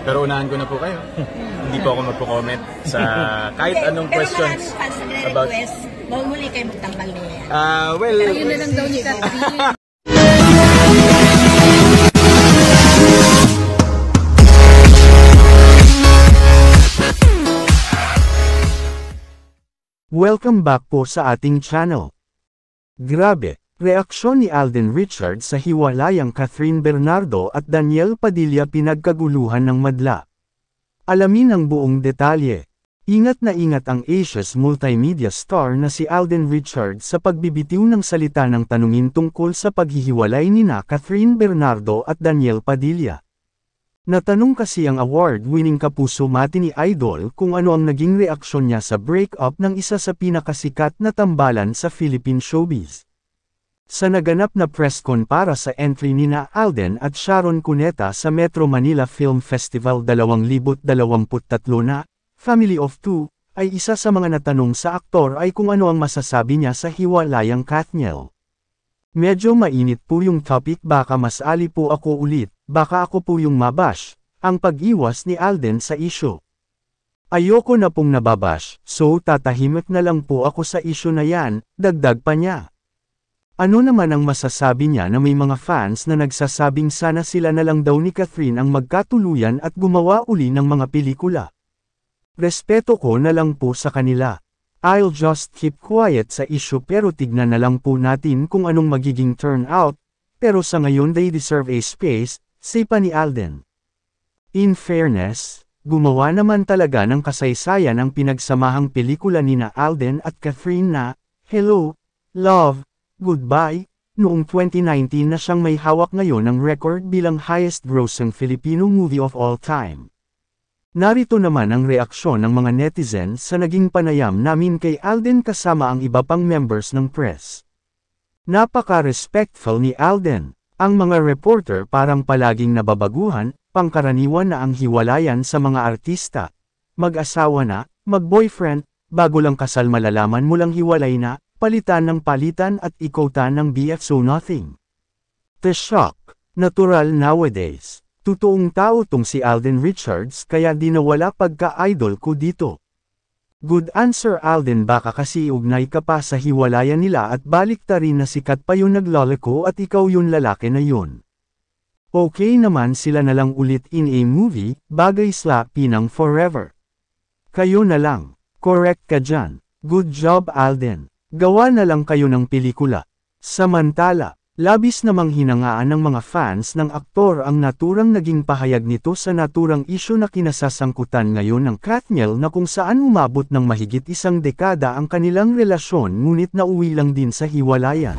Pero unahan ko na po kayo. Hindi po ako magpo-comment sa kahit anong questions about... Pero muli kayo magtanggal nila yan. Well... Ayun na lang daw ni Catherine. Welcome back po sa ating channel. Grabe, reaksyon ni Alden Richards sa hiwalayang Catherine Bernardo at Daniel Padilla pinagkaguluhan ng madla. Alamin ang buong detalye. Ingat na ingat ang Asia's multimedia star na si Alden Richards sa pagbibitiw ng salita ng tanungin tungkol sa paghihiwalay nina Catherine Bernardo at Daniel Padilla. Natanong kasi ang award-winning kapuso mati ni Idol kung ano ang naging reaksyon niya sa breakup ng isa sa pinakasikat na tambalan sa Philippine showbiz. Sa naganap na press con para sa entry nina Alden at Sharon Cuneta sa Metro Manila Film Festival 2023 na Family of Two, ay isa sa mga natanong sa aktor ay kung ano ang masasabi niya sa hiwalayang Katniel. Medyo mainit po yung topic, baka masali po ako ulit, baka ako po yung mabash, ang pag-iwas ni Alden sa issue. Ayoko na pong nababash, so tatahimik na lang po ako sa issue na yan, dagdag pa niya. Ano naman ang masasabi niya na may mga fans na nagsasabing sana sila na lang daw ni Catherine ang magkatuluyan at gumawa uli ng mga pelikula. Respeto ko na lang po sa kanila. I'll just keep quiet sa issue pero tignan na lang po natin kung anong magiging turnout, pero sa ngayon they deserve a space, say pa ni Alden. In fairness, gumawa naman talaga ng kasaysayan ang pinagsamahang pelikula nina Alden at Catherine na, Hello, Love, Goodbye, noong 2019 na siyang may hawak ngayon ng record bilang highest-grossing Filipino movie of all time. Narito naman ang reaksyon ng mga netizens sa naging panayam namin kay Alden kasama ang iba pang members ng press. Napaka-respectful ni Alden. Ang mga reporter parang palaging nababaguhan, pangkaraniwan na ang hiwalayan sa mga artista. Mag-asawa na, mag-boyfriend, bago lang kasal malalaman mo lang hiwalay na, palitan ng palitan at ikotan ng BF so nothing. The shock. Natural nowadays. Totoong tao tong si Alden Richards kaya di nawala pagka-idol ko dito. Good answer Alden, baka kasi ugnay ka pa sa hiwalayan nila at baliktarin na sikat pa yung nagloloko at ikaw yung lalaki na yun. Okay naman sila na lang ulit in a movie, bagay sla pinang forever. Kayo na lang. Correct ka dyan. Good job Alden. Gawa na lang kayo ng pelikula. Samantala, labis namang hinangaan ng mga fans ng aktor ang naturang naging pahayag nito sa naturang isyu na kinasasangkutan ngayon ng Katniel na kung saan umabot ng mahigit isang dekada ang kanilang relasyon ngunit nauwi lang din sa hiwalayan.